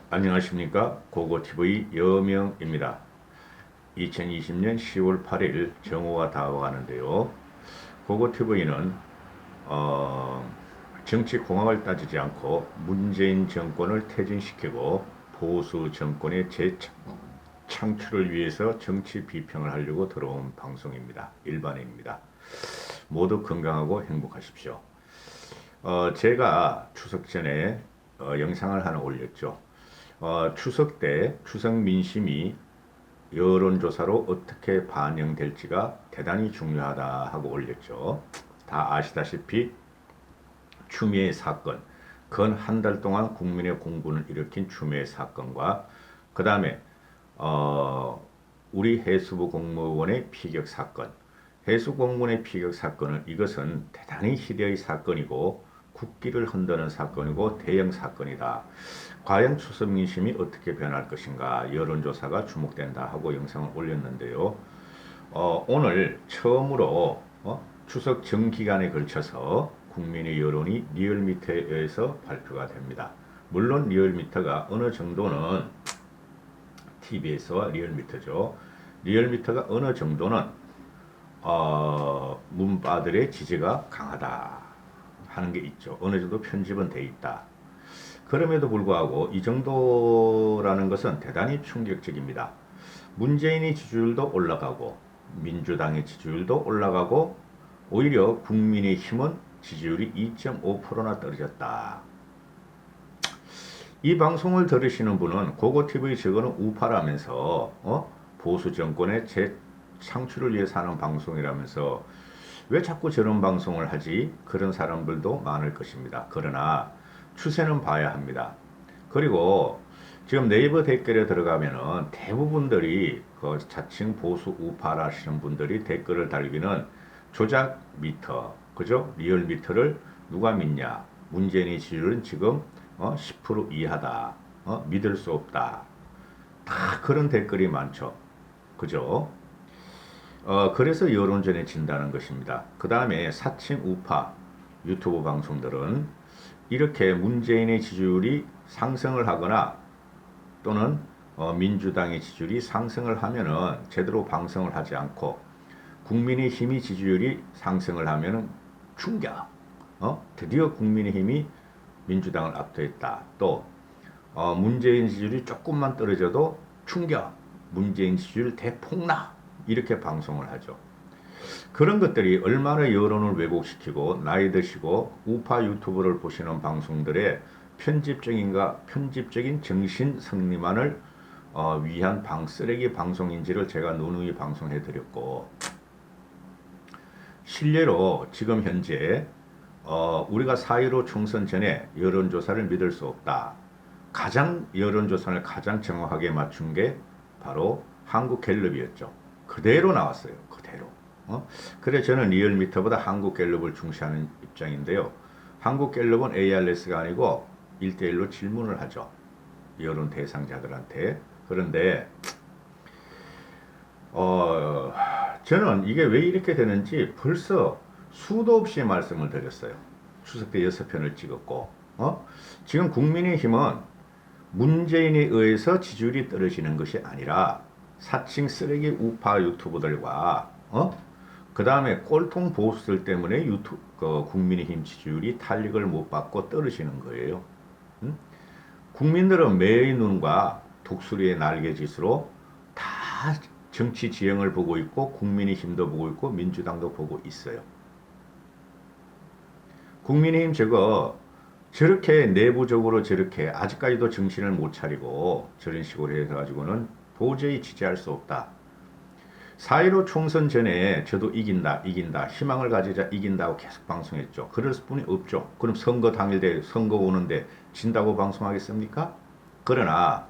안녕하십니까. 고고TV 여명입니다. 2020년 10월 8일 정오가 다가가는데요. 고고TV는 정치 공학을 따지지 않고 문재인 정권을 퇴진시키고 보수 정권의 재창출을 위해서 정치 비평을 하려고 들어온 방송입니다. 일반인입니다. 모두 건강하고 행복하십시오. 제가 추석 전에 영상을 하나 올렸죠. 추석 때 추석 민심이 여론조사로 어떻게 반영될지가 대단히 중요하다 하고 올렸죠. 다 아시다시피 추미애 사건, 건 한 달 동안 국민의 공분을 일으킨 추미애 사건과 그 다음에 우리 해수부 공무원의 피격 사건, 해수공무원의 피격 사건은 이것은 대단히 희대의 사건이고 국기를 흔드는 사건이고 대형 사건이다. 과연 추석 민심이 어떻게 변할 것인가 여론조사가 주목된다 하고 영상을 올렸는데요. 오늘 처음으로 추석 전기간에 걸쳐서 국민의 여론이 리얼미터에 의해서 발표가 됩니다. 물론 리얼미터가 어느 정도는 TBS와 리얼미터죠. 리얼미터가 어느 정도는 문바들의 지지가 강하다 하는 게 있죠. 어느 정도 편집은 돼 있다. 그럼에도 불구하고 이 정도라는 것은 대단히 충격적입니다. 문재인의 지지율도 올라가고 민주당의 지지율도 올라가고 오히려 국민의힘은 지지율이 2.5%나 떨어졌다. 이 방송을 들으시는 분은 고고TV 저거는 우파라면서 보수 정권의 재창출을 위해서 하는 방송이라면서 왜 자꾸 저런 방송을 하지? 그런 사람들도 많을 것입니다. 그러나 추세는 봐야 합니다. 그리고 지금 네이버 댓글에 들어가면은 대부분들이 그 자칭 보수 우파라시는 분들이 댓글을 달기는 조작 미터, 그죠? 리얼 미터를 누가 믿냐? 문재인의 지지율은 지금 10% 이하다. 믿을 수 없다. 다 그런 댓글이 많죠. 그죠? 그래서 여론전에 진다는 것입니다. 그 다음에 사칭 우파 유튜브 방송들은 이렇게 문재인의 지지율이 상승을 하거나 또는 민주당의 지지율이 상승을 하면은 제대로 방송을 하지 않고 국민의힘이 지지율이 상승을 하면은 충격. 드디어 국민의힘이 민주당을 압도했다. 또 문재인 지지율이 조금만 떨어져도 충격. 문재인 지지율 대폭락. 이렇게 방송을 하죠. 그런 것들이 얼마나 여론을 왜곡시키고 나이 드시고 우파 유튜브를 보시는 방송들의 편집적인 정신 승리만을 위한 쓰레기 방송인지를 제가 누누이 방송해 드렸고, 실례로 지금 현재 우리가 4.15 총선 전에 여론조사를 믿을 수 없다. 여론조사를 가장 정확하게 맞춘 게 바로 한국갤럽이었죠. 그대로 나왔어요. 그대로. 그래 저는 리얼미터보다 한국갤럽을 중시하는 입장인데요. 한국갤럽은 ARS가 아니고 1대1로 질문을 하죠. 여론 대상자들한테. 그런데 저는 이게 왜 이렇게 되는지 벌써 수도 없이 말씀을 드렸어요. 추석 때 6편을 찍었고 지금 국민의힘은 문재인에 의해서 지지율이 떨어지는 것이 아니라 사칭 쓰레기 우파 유튜버들과 그 다음에 꼴통 보수들 때문에 국민의힘 지지율이 탄력을 못 받고 떨어지는 거예요. 국민들은 매의 눈과 독수리의 날개짓으로 다 정치 지형을 보고 있고 국민의힘도 보고 있고 민주당도 보고 있어요. 국민의힘 저렇게 내부적으로 저렇게 아직까지도 정신을 못 차리고 저런 식으로 해가지고는 도저히 지지할 수 없다. 4.15 총선 전에 저도 이긴다, 희망을 가지자 이긴다고 계속 방송했죠. 그럴 분이 없죠. 그럼 선거 당일에 선거 오는데 진다고 방송하겠습니까? 그러나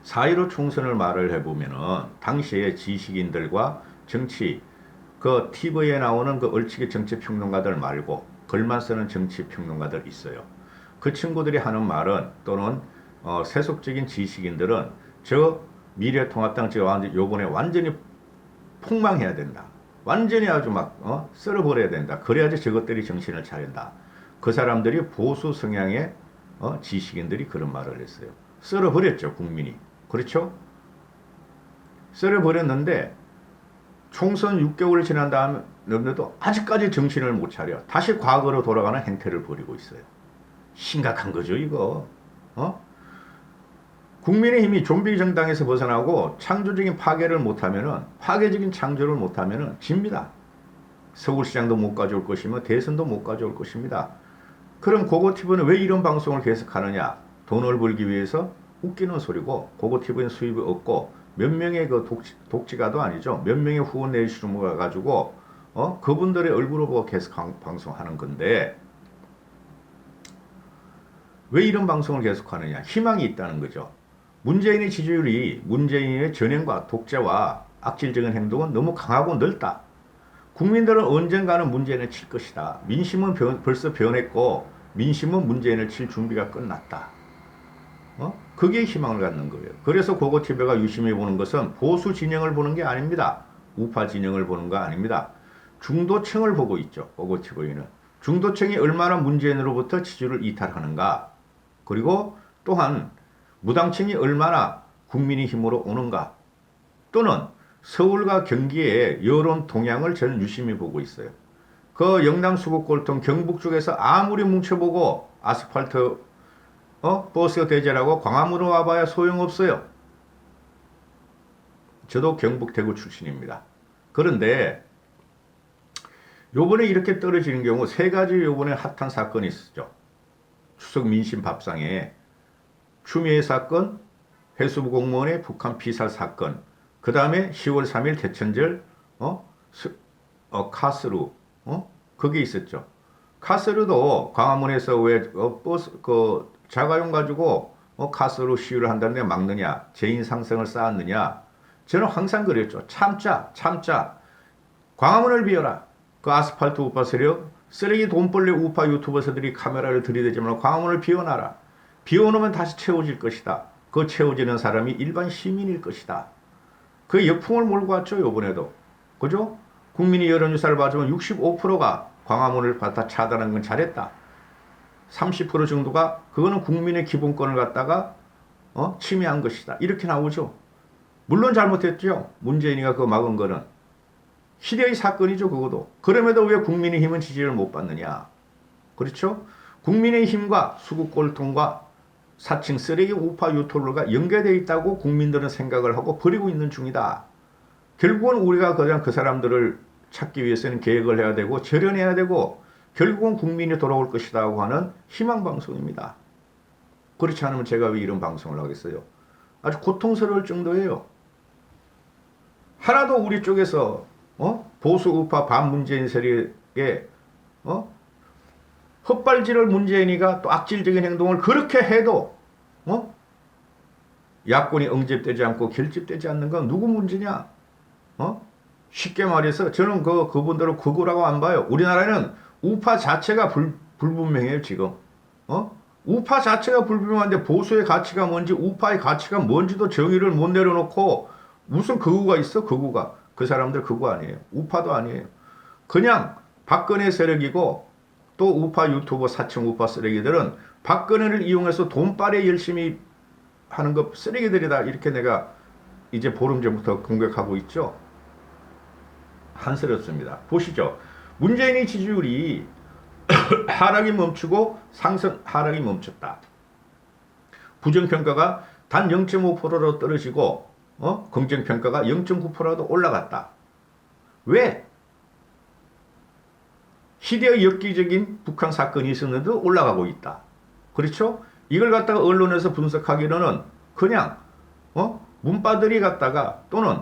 4.15 총선을 말을 해보면은 당시에 지식인들과 정치, 그 TV에 나오는 그 얼치기 정치평론가들 말고 글만 쓰는 정치평론가들 있어요. 그 친구들이 하는 말은 또는 세속적인 지식인들은 저 미래통합당 요번에 완전히 폭망해야 된다. 완전히 아주 막 썰어버려야 된다. 그래야지 저것들이 정신을 차린다. 그 사람들이 보수 성향의 지식인들이 그런 말을 했어요. 썰어버렸죠, 국민이. 그렇죠? 썰어버렸는데 총선 6개월 지난 다음에도 아직까지 정신을 못 차려 다시 과거로 돌아가는 행태를 벌이고 있어요. 심각한 거죠, 이거. 국민의힘이 좀비 정당에서 벗어나고 창조적인 파괴를 못하면은, 파괴적인 창조를 못하면은 집니다. 서울시장도 못 가져올 것이며 대선도 못 가져올 것입니다. 그럼 고고TV는 왜 이런 방송을 계속하느냐? 돈을 벌기 위해서? 웃기는 소리고, 고고TV는 수입이 없고 몇 명의 그 독지가도 아니죠. 몇 명의 후원 내시로 모아가지고 그분들의 얼굴을 보고 계속 방송하는 건데, 왜 이런 방송을 계속하느냐? 희망이 있다는 거죠. 문재인의 지지율이, 문재인의 전행과 독재와 악질적인 행동은 너무 강하고 넓다. 국민들은 언젠가는 문재인을 칠 것이다. 민심은 벌써 변했고 민심은 문재인을 칠 준비가 끝났다. 그게 희망을 갖는 거예요. 그래서 고고TV가 유심히 보는 것은 보수 진영을 보는 게 아닙니다. 우파 진영을 보는 거 아닙니다. 중도층을 보고 있죠. 고고TV는. 중도층이 얼마나 문재인으로부터 지지를 이탈하는가. 그리고 또한 무당층이 얼마나 국민의힘으로 오는가. 또는 서울과 경기의 여론 동향을 저는 유심히 보고 있어요. 그 영남 수북골통 경북 쪽에서 아무리 뭉쳐보고 아스팔트 버스가 대절하고 광화문으로 와봐야 소용없어요. 저도 경북 대구 출신입니다. 그런데 요번에 이렇게 떨어지는 경우 세 가지 요번에 핫한 사건이 있었죠. 추석 민심 밥상에 추미애 사건, 해수부 공무원의 북한 피살 사건, 그 다음에 10월 3일 대천절 카스루 그게 있었죠. 카스루도 광화문에서 왜 버스 자가용 가지고 카스루 시위를 한다는데 막느냐, 재인 상승을 쌓았느냐. 저는 항상 그랬죠. 참자. 광화문을 비워라. 그 아스팔트 우파 세력, 쓰레기 돈벌레 우파 유튜버들이 카메라를 들이대지만 광화문을 비워놔라. 비워놓으면 다시 채워질 것이다. 그 채워지는 사람이 일반 시민일 것이다. 그 역풍을 몰고 왔죠, 요번에도. 그죠? 국민이 여론조사를 봐주면 65%가 광화문을 갖다 차단한 건 잘했다. 30% 정도가 그거는 국민의 기본권을 갖다가 침해한 것이다. 이렇게 나오죠. 물론 잘못했죠. 문재인이가 그거 막은 거는. 희대의 사건이죠, 그것도. 그럼에도 왜 국민의힘은 지지를 못 받느냐. 그렇죠? 국민의힘과 수구꼴통과 사칭 쓰레기 우파 유튜버가 연계되어 있다고 국민들은 생각을 하고 버리고 있는 중이다. 결국은 우리가 그냥 그 사람들을 찾기 위해서는 계획을 해야 되고 절연해야 되고 결국은 국민이 돌아올 것이다 하고 하는 희망방송입니다. 그렇지 않으면 제가 왜 이런 방송을 하겠어요? 아주 고통스러울 정도예요. 하나도 우리 쪽에서 보수 우파 반문재인 세력에 헛발질을 문재인이가 또 악질적인 행동을 그렇게 해도 야권이 응집되지 않고 결집되지 않는 건 누구 문제냐? 쉽게 말해서 저는 그분들을 극우라고 안 봐요. 우리나라는 우파 자체가 불분명해요, 지금. 우파 자체가 불분명한데 보수의 가치가 뭔지 우파의 가치가 뭔지도 정의를 못 내려놓고 무슨 극우가 있어? 극우가. 그 사람들 극우 아니에요. 우파도 아니에요. 그냥 박근혜 세력이고 또 우파 유튜버 사칭 우파 쓰레기들은 박근혜를 이용해서 돈빨에 열심히 하는 거 쓰레기들이다. 이렇게 내가 이제 보름 전부터 공격하고 있죠. 한스럽습니다. 보시죠. 문재인의 지지율이 하락이 멈추고 하락이 멈췄다. 부정평가가 단 0.5%로 떨어지고 긍정평가가 0.9%도 올라갔다. 왜? 희대의 엽기적인 북한 사건이 있었는데도 올라가고 있다. 그렇죠? 이걸 갖다가 언론에서 분석하기로는 그냥 문바들이 갖다가 또는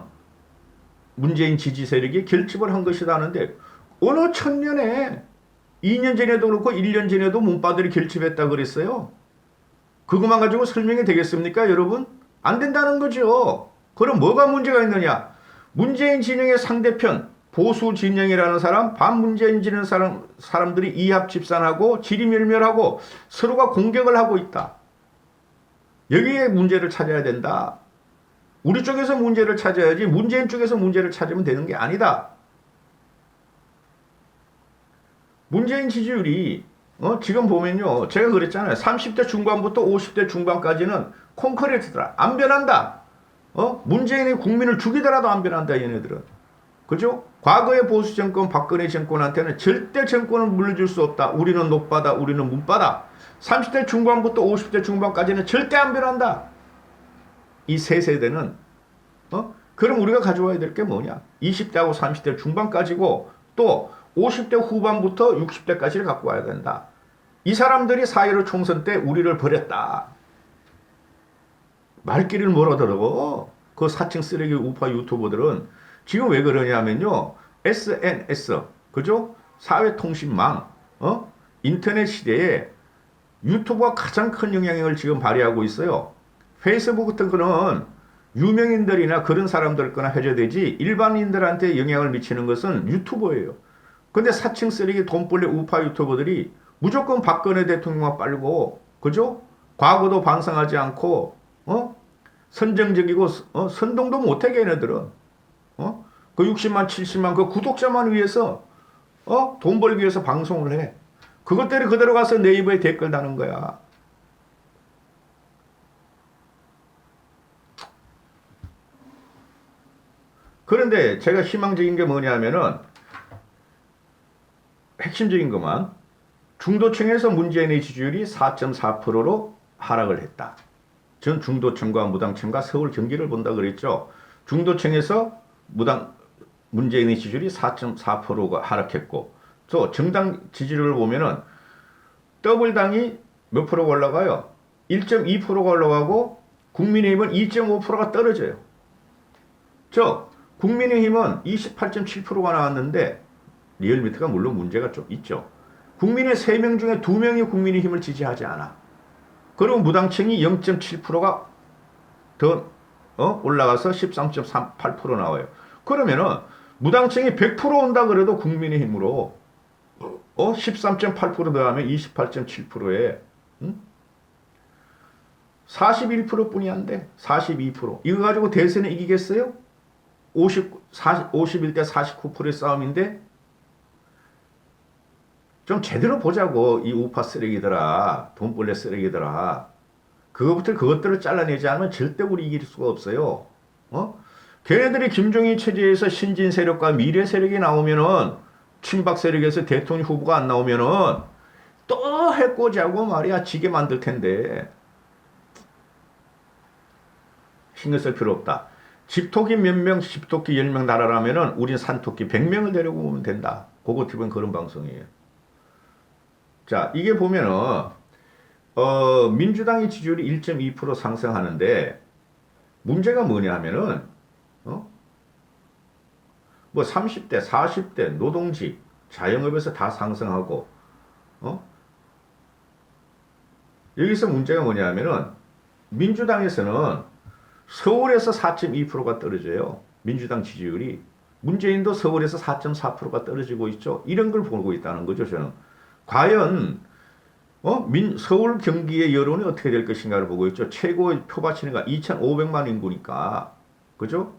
문재인 지지 세력이 결집을 한 것이다 하는데 어느 천년에 2년 전에도 그렇고 1년 전에도 문바들이 결집했다 그랬어요. 그것만 가지고 설명이 되겠습니까, 여러분? 안 된다는 거죠. 그럼 뭐가 문제가 있느냐? 문재인 진영의 상대편 보수 진영이라는 사람, 반문재인 진영 사람들이 이합 집산하고 지리멸멸하고 서로가 공격을 하고 있다. 여기에 문제를 찾아야 된다. 우리 쪽에서 문제를 찾아야지 문재인 쪽에서 문제를 찾으면 되는 게 아니다. 문재인 지지율이 지금 보면요. 제가 그랬잖아요. 30대 중반부터 50대 중반까지는 콘크리트더라. 안 변한다. 문재인이 국민을 죽이더라도 안 변한다, 얘네들은. 그죠? 과거의 보수 정권, 박근혜 정권한테는 절대 정권을 물려줄 수 없다. 우리는 높바다, 우리는 문바다. 30대 중반부터 50대 중반까지는 절대 안 변한다. 이 세 세대는, 그럼 우리가 가져와야 될 게 뭐냐? 20대하고 30대 중반까지고 또 50대 후반부터 60대까지를 갖고 와야 된다. 이 사람들이 4.15 총선 때 우리를 버렸다. 말귀를 몰아들어. 그 사칭 쓰레기 우파 유튜버들은 지금 왜 그러냐면요. SNS, 그죠? 사회통신망, 인터넷 시대에 유튜브가 가장 큰 영향력을 지금 발휘하고 있어요. 페이스북 같은 거는 유명인들이나 그런 사람들 거나 해줘야되지 일반인들한테 영향을 미치는 것은 유튜버예요. 근데 사칭 쓰레기 돈벌레 우파 유튜버들이 무조건 박근혜 대통령만 빨고, 그죠? 과거도 반성하지 않고, 선정적이고, 선동도 못해, 걔네들은. 그 60만, 70만 그 구독자만 위해서, 돈 벌기 위해서 방송을 해. 그것들이 그대로 가서 네이버에 댓글 다는 거야. 그런데 제가 희망적인 게 뭐냐면은, 핵심적인 것만, 중도층에서 문재인의 지지율이 4.4%로 하락을 했다. 전 중도층과 무당층과 서울 경기를 본다 그랬죠. 중도층에서 문재인의 지지율이 4.4%가 하락했고, 또 정당 지지율을 보면은 더블당이 몇 프로가 올라가요? 1.2%가 올라가고 국민의힘은 2.5%가 떨어져요. 국민의힘은 28.7%가 나왔는데 리얼미터가 물론 문제가 좀 있죠. 국민의 3명 중에 2명이 국민의힘을 지지하지 않아. 그리고 무당층이 0.7%가 더 올라가서 13.38% 나와요. 그러면은 무당층이 100% 온다 그래도 국민의힘으로 13.8% 더하면 28.7%에 41%뿐이 안 돼. 42%. 이거 가지고 대선에 이기겠어요? 51대 49%의 싸움인데 좀 제대로 보자고. 이 우파 쓰레기들아, 돈벌레 쓰레기들아. 그것들을 잘라내지 않으면 절대 우리 이길 수가 없어요. 걔네들이 김종인 체제에서 신진 세력과 미래 세력이 나오면은, 친박 세력에서 대통령 후보가 안 나오면은 또 해코지하고 말이야 지게 만들 텐데 신경 쓸 필요 없다. 집토끼 몇 명, 집토끼 10명 달아라면은 우린 산토끼 100명을 데려오면 된다. 고고TV는 그런 방송이에요. 자, 이게 보면은 민주당의 지지율이 1.2% 상승하는데 문제가 뭐냐 하면은 뭐 30대, 40대 노동직, 자영업에서 다 상승하고 여기서 문제가 뭐냐 하면은 민주당에서는 서울에서 4.2%가 떨어져요. 민주당 지지율이. 문재인도 서울에서 4.4%가 떨어지고 있죠. 이런 걸 보고 있다는 거죠, 저는. 과연 서울 경기의 여론이 어떻게 될 것인가를 보고 있죠. 최고의 표바치는가 2,500만 인구니까. 그죠?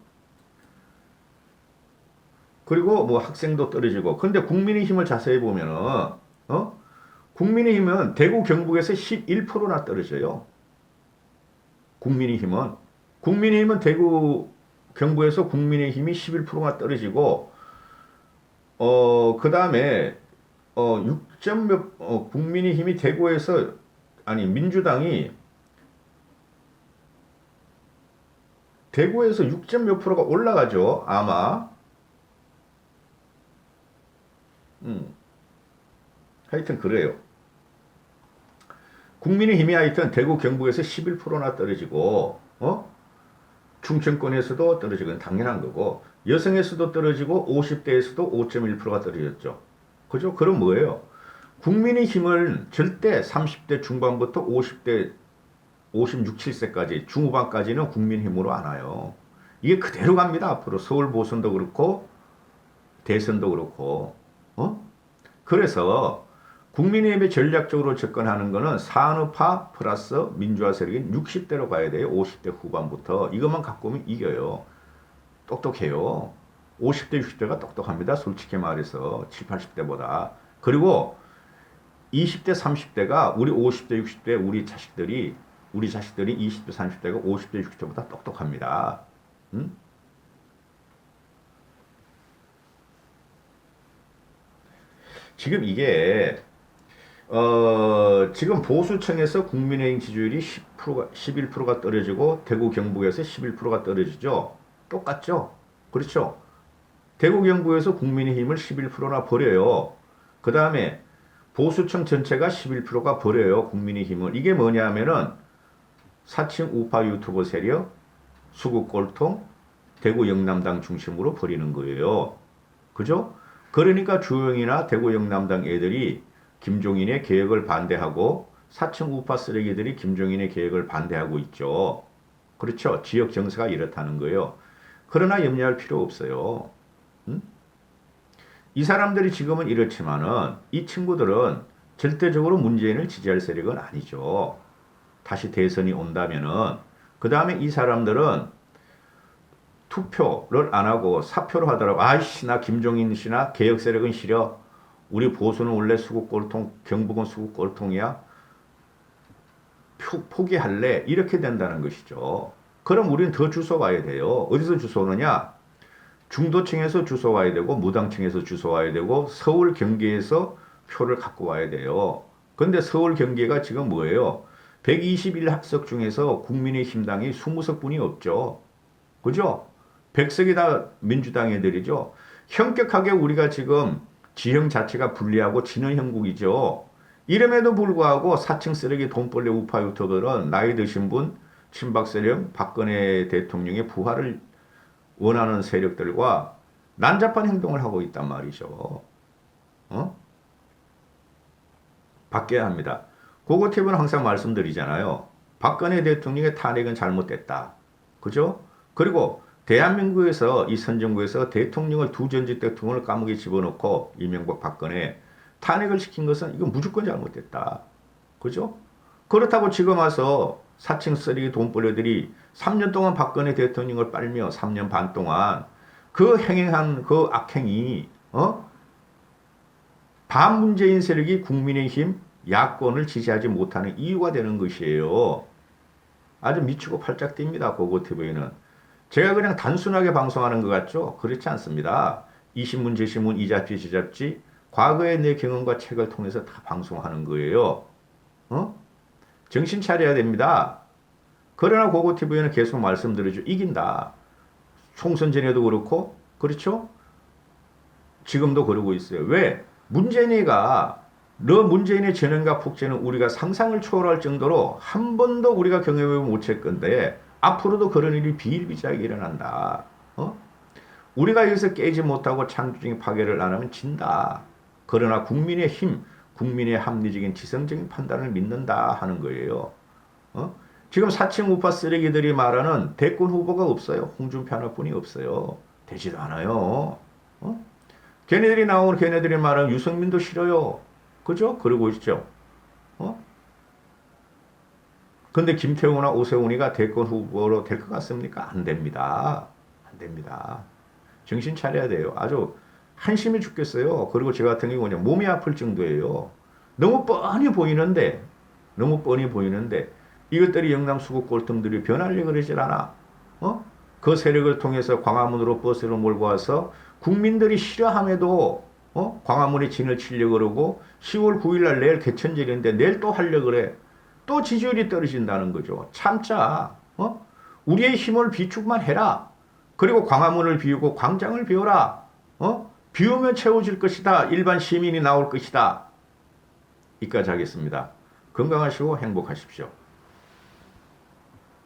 그리고 뭐 학생도 떨어지고. 근데 국민의힘을 자세히 보면은 국민의힘은 대구 경북에서 11%나 떨어져요. 국민의힘은 대구 경북에서 국민의힘이 11%가 떨어지고 그 다음에 6점 몇 국민의힘이 대구에서 민주당이 대구에서 6점 몇 프로가 올라가죠. 아마 하여튼 그래요. 국민의힘이 하여튼 대구 경북에서 11%나 떨어지고 충청권에서도 떨어지건 당연한 거고 여성에서도 떨어지고 50대에서도 5.1%가 떨어졌죠. 그죠? 그럼 뭐예요? 국민의힘을 절대 30대 중반부터 50대 56, 7세까지 중후반까지는 국민의힘으로 안 와요. 이게 그대로 갑니다. 앞으로 서울 보선도 그렇고 대선도 그렇고 그래서 국민의힘에 전략적으로 접근하는 거는 산업화 플러스 민주화 세력인 60대로 가야 돼요. 50대 후반부터. 이것만 갖고 오면 이겨요. 똑똑해요. 50대, 60대가 똑똑합니다. 솔직히 말해서 7, 80대보다. 그리고 20대, 30대가 우리 50대, 60대 우리 자식들이 우리 자식들이 20대, 30대가 50대, 60대보다 똑똑합니다. 응? 지금 이게 지금 보수층에서 국민의힘 지지율이 10%가, 11%가 떨어지고 대구 경북에서 11%가 떨어지죠. 똑같죠? 그렇죠? 대구 경북에서 국민의힘을 11%나 버려요. 그 다음에 보수층 전체가 11%가 버려요. 국민의힘을. 이게 뭐냐면은 사칭 우파 유튜버 세력, 수구 꼴통, 대구 영남당 중심으로 버리는 거예요. 그죠? 그러니까 주영이나 대구 영남당 애들이 김종인의 계획을 반대하고 사층 우파 쓰레기들이 김종인의 계획을 반대하고 있죠. 그렇죠? 지역 정세가 이렇다는 거예요. 그러나 염려할 필요 없어요. 응? 이 사람들이 지금은 이렇지만은 이 친구들은 절대적으로 문재인을 지지할 세력은 아니죠. 다시 대선이 온다면은 그 다음에 이 사람들은 투표를 안 하고 사표를 하더라고. 아이씨 나 김종인 씨나 개혁 세력은 싫어. 우리 보수는 원래 수국골통, 경북은 수국골통이야. 포기할래. 이렇게 된다는 것이죠. 그럼 우리는 더 주워와야 돼요. 어디서 주워오느냐? 중도층에서 주워와야 되고 무당층에서 주워와야 되고 서울 경기에서 표를 갖고 와야 돼요. 근데 서울 경기가 지금 뭐예요? 121학석 중에서 국민의힘당이 20석뿐이 없죠. 그죠? 100석이 다 민주당 애들이죠. 현격하게 우리가 지금 지형 자체가 불리하고 지는 형국이죠. 이름에도 불구하고 사칭 쓰레기 돈벌레 우파 유튜버들은 나이 드신 분, 친박 세력, 박근혜 대통령의 부활을 원하는 세력들과 난잡한 행동을 하고 있단 말이죠. 어? 바뀌어야 합니다. 고고팁은 항상 말씀드리잖아요. 박근혜 대통령의 탄핵은 잘못됐다. 그죠? 그리고 대한민국에서 이 선진국에서 대통령을 두 전직 대통령을 감옥에 집어넣고 이명박 박근혜 탄핵을 시킨 것은 이건 무조건 잘못됐다. 그죠? 그렇다고 지금 와서 사칭 쓰레기 돈벌레들이 3년 동안 박근혜 대통령을 빨며 3년 반 동안 그 행행한 그 악행이 반문재인 세력이 국민의힘 야권을 지지하지 못하는 이유가 되는 것이에요. 아주 미치고 팔짝 뜁니다. 고고TV는. 제가 그냥 단순하게 방송하는 것 같죠? 그렇지 않습니다. 이 신문, 저 신문, 이 잡지, 저 잡지, 과거의 내 경험과 책을 통해서 다 방송하는 거예요. 정신 차려야 됩니다. 그러나 고고TV는 계속 말씀드리죠. 이긴다. 총선 전에도 그렇고, 그렇죠? 지금도 그러고 있어요. 왜? 문재인이가 문재인의 재능과 폭제는 우리가 상상을 초월할 정도로 한 번도 우리가 경험해 못할 건데 앞으로도 그런 일이 비일비재하게 일어난다. 우리가 여기서 깨지 못하고 창조적인 파괴를 안 하면 진다. 그러나 국민의 힘, 국민의 합리적인 지성적인 판단을 믿는다 하는 거예요. 지금 사칭 우파 쓰레기들이 말하는 대권 후보가 없어요. 홍준표 하나뿐이 없어요. 되지도 않아요. 걔네들이 나오는 걔네들이 말하는 유승민도 싫어요. 그죠? 그러고 있죠. 근데 김태우나 오세훈이가 대권 후보로 될 것 같습니까? 안 됩니다. 안 됩니다. 정신 차려야 돼요. 아주 한심해 죽겠어요. 그리고 저 같은 경우는 몸이 아플 정도예요. 너무 뻔히 보이는데 이것들이 영남 수국 꼴통들이 변하려고 그러질 않아. 그 세력을 통해서 광화문으로 버스를 몰고 와서 국민들이 싫어함에도 광화문에 진을 치려고 그러고 10월 9일 날 내일 개천절인데 내일 또 하려고 그래. 또 지지율이 떨어진다는 거죠. 참자. 우리의 힘을 비축만 해라. 그리고 광화문을 비우고 광장을 비워라. 비우면 채워질 것이다. 일반 시민이 나올 것이다. 이까지 하겠습니다. 건강하시고 행복하십시오.